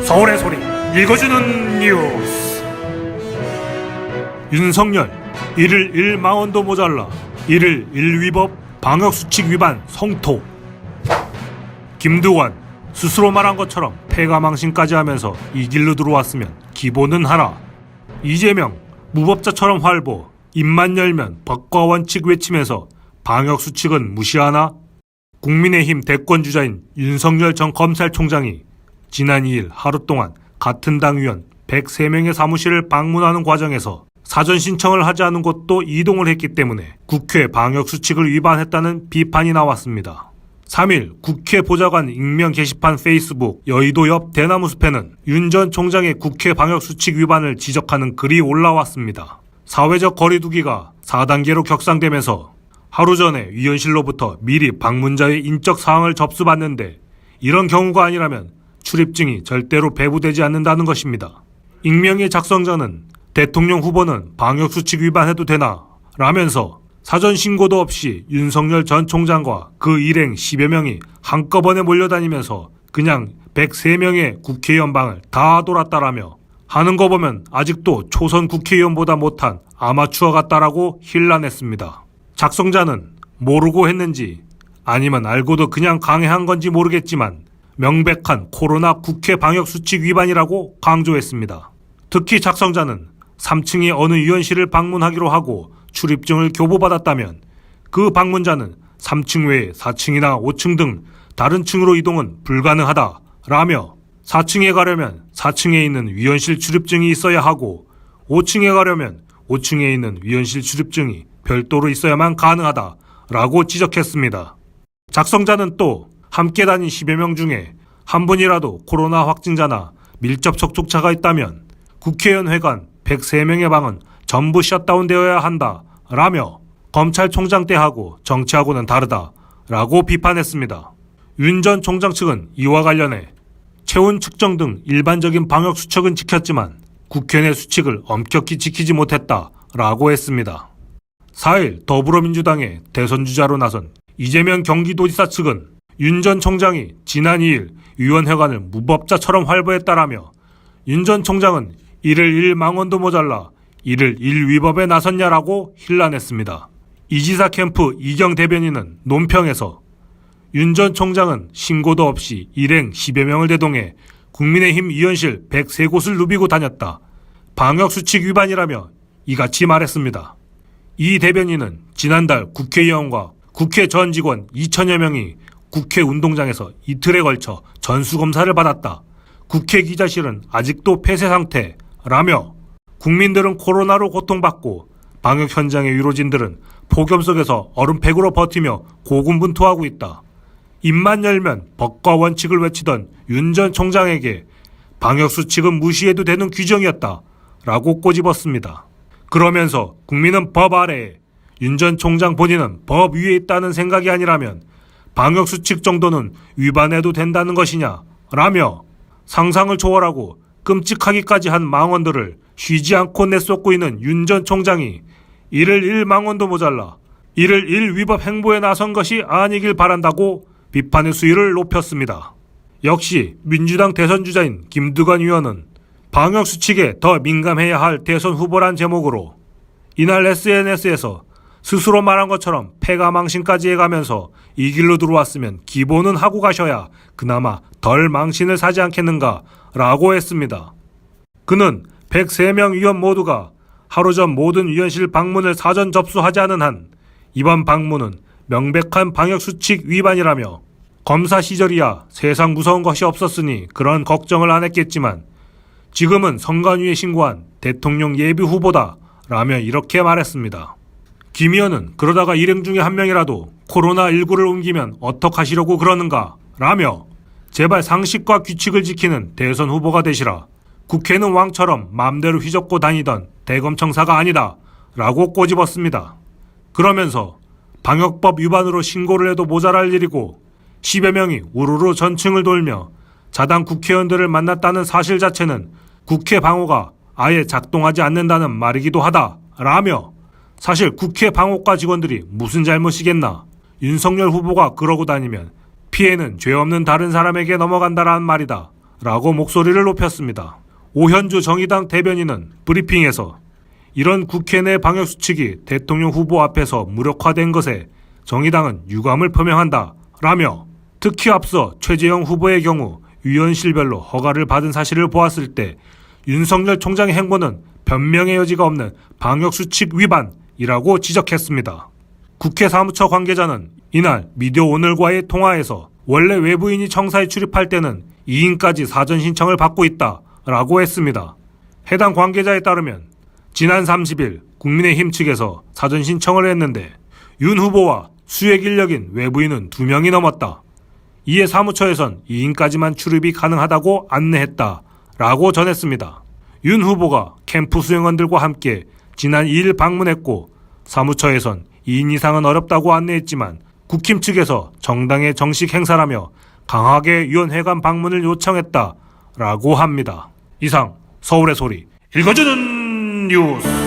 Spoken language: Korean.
서울의 소리 읽어주는 뉴스. 윤석열 1일 1망원도 모자라 1일 1위법 방역수칙 위반 성토. 김두관 스스로 말한 것처럼 패가망신까지 하면서 이 길로 들어왔으면 기본은 하라. 이재명 무법자처럼 활보 입만 열면 법과 원칙 외치면서 방역수칙은 무시하나? 국민의힘 대권주자인 윤석열 전 검찰총장이 지난 2일 하루 동안 같은 당 의원 103명의 사무실을 방문하는 과정에서 사전 신청을 하지 않은 곳도 이동을 했기 때문에 국회 방역수칙을 위반했다는 비판이 나왔습니다. 3일 국회 보좌관 익명 게시판 페이스북 여의도 옆 대나무 숲에는 윤 전 총장의 국회 방역수칙 위반을 지적하는 글이 올라왔습니다. 사회적 거리두기가 4단계로 격상되면서 하루 전에 위원실로부터 미리 방문자의 인적 사항을 접수받는데 이런 경우가 아니라면 출입증이 절대로 배부되지 않는다는 것입니다. 익명의 작성자는 대통령 후보는 방역수칙 위반해도 되나? 라면서 사전 신고도 없이 윤석열 전 총장과 그 일행 10여 명이 한꺼번에 몰려다니면서 그냥 103명의 국회의원 방을 다 돌았다라며 하는 거 보면 아직도 초선 국회의원보다 못한 아마추어 같다라고 힐난했습니다. 작성자는 모르고 했는지 아니면 알고도 그냥 강행한 건지 모르겠지만 명백한 코로나 국회 방역수칙 위반이라고 강조했습니다. 특히 작성자는 3층의 어느 위원실을 방문하기로 하고 출입증을 교부받았다면 그 방문자는 3층 외에 4층이나 5층 등 다른 층으로 이동은 불가능하다라며 4층에 가려면 4층에 있는 위원실 출입증이 있어야 하고 5층에 가려면 5층에 있는 위원실 출입증이 별도로 있어야만 가능하다라고 지적했습니다. 작성자는 또 함께 다닌 10여 명 중에 한 분이라도 코로나 확진자나 밀접 접촉자가 있다면 국회의원 회관 103명의 방은 전부 셧다운되어야 한다라며 검찰총장 때하고 정치하고는 다르다라고 비판했습니다. 윤 전 총장 측은 이와 관련해 체온 측정 등 일반적인 방역 수칙은 지켰지만 국회 내 수칙을 엄격히 지키지 못했다라고 했습니다. 4일 더불어민주당의 대선주자로 나선 이재명 경기도지사 측은 윤 전 총장이 지난 2일 위원회관을 무법자처럼 활보했다라며 윤 전 총장은 1일 1망원도 모자라 1일 1위법에 나섰냐라고 힐난했습니다. 이 지사 캠프 이경 대변인은 논평에서 윤 전 총장은 신고도 없이 일행 10여 명을 대동해 국민의힘 위원실 103곳을 누비고 다녔다. 방역수칙 위반이라며 이같이 말했습니다. 이 대변인은 지난달 국회의원과 국회 전 직원 2천여 명이 국회 운동장에서 이틀에 걸쳐 전수검사를 받았다. 국회 기자실은 아직도 폐쇄 상태라며 국민들은 코로나로 고통받고 방역 현장의 위로진들은 폭염 속에서 얼음팩으로 버티며 고군분투하고 있다. 입만 열면 법과 원칙을 외치던 윤 전 총장에게 방역수칙은 무시해도 되는 규정이었다 라고 꼬집었습니다. 그러면서 국민은 법 아래에 윤 전 총장 본인은 법 위에 있다는 생각이 아니라면 방역수칙 정도는 위반해도 된다는 것이냐 라며 상상을 초월하고 끔찍하기까지 한 망언들을 쉬지 않고 내쏟고 있는 윤 전 총장이 1일 1망언도 모자라 1일 1위법 행보에 나선 것이 아니길 바란다고 비판의 수위를 높였습니다. 역시 민주당 대선주자인 김두관 의원은 방역수칙에 더 민감해야 할 대선 후보란 제목으로 이날 SNS에서 스스로 말한 것처럼 패가망신까지 해가면서 이 길로 들어왔으면 기본은 하고 가셔야 그나마 덜 망신을 사지 않겠는가 라고 했습니다. 그는 103명 위원 모두가 하루 전 모든 위원실 방문을 사전 접수하지 않은 한 이번 방문은 명백한 방역수칙 위반이라며 검사 시절이야 세상 무서운 것이 없었으니 그런 걱정을 안 했겠지만 지금은 선관위에 신고한 대통령 예비 후보다 라며 이렇게 말했습니다. 김 의원은 그러다가 일행 중에 한 명이라도 코로나19를 옮기면 어떡하시려고 그러는가 라며 제발 상식과 규칙을 지키는 대선 후보가 되시라. 국회는 왕처럼 맘대로 휘젓고 다니던 대검청사가 아니다 라고 꼬집었습니다. 그러면서 방역법 위반으로 신고를 해도 모자랄 일이고 10여 명이 우르르 전층을 돌며 자당 국회의원들을 만났다는 사실 자체는 국회 방호가 아예 작동하지 않는다는 말이기도 하다 라며 사실 국회 방호과 직원들이 무슨 잘못이겠나. 윤석열 후보가 그러고 다니면 피해는 죄 없는 다른 사람에게 넘어간다라는 말이다 라고 목소리를 높였습니다. 오현주 정의당 대변인은 브리핑에서 이런 국회 내 방역수칙이 대통령 후보 앞에서 무력화된 것에 정의당은 유감을 표명한다 라며 특히 앞서 최재형 후보의 경우 위원실별로 허가를 받은 사실을 보았을 때 윤석열 총장의 행보는 변명의 여지가 없는 방역수칙 위반이라고 지적했습니다. 국회 사무처 관계자는 이날 미디어오늘과의 통화에서 원래 외부인이 청사에 출입할 때는 2인까지 사전 신청을 받고 있다 라고 했습니다. 해당 관계자에 따르면 지난 30일 국민의힘 측에서 사전 신청을 했는데 윤 후보와 수액 인력인 외부인은 2명이 넘었다. 이에 사무처에선 2인까지만 출입이 가능하다고 안내했다 라고 전했습니다. 윤 후보가 캠프 수행원들과 함께 지난 2일 방문했고 사무처에선 2인 이상은 어렵다고 안내했지만 국힘 측에서 정당의 정식 행사라며 강하게 위원회관 방문을 요청했다 라고 합니다. 이상 서울의 소리 읽어주는 뉴스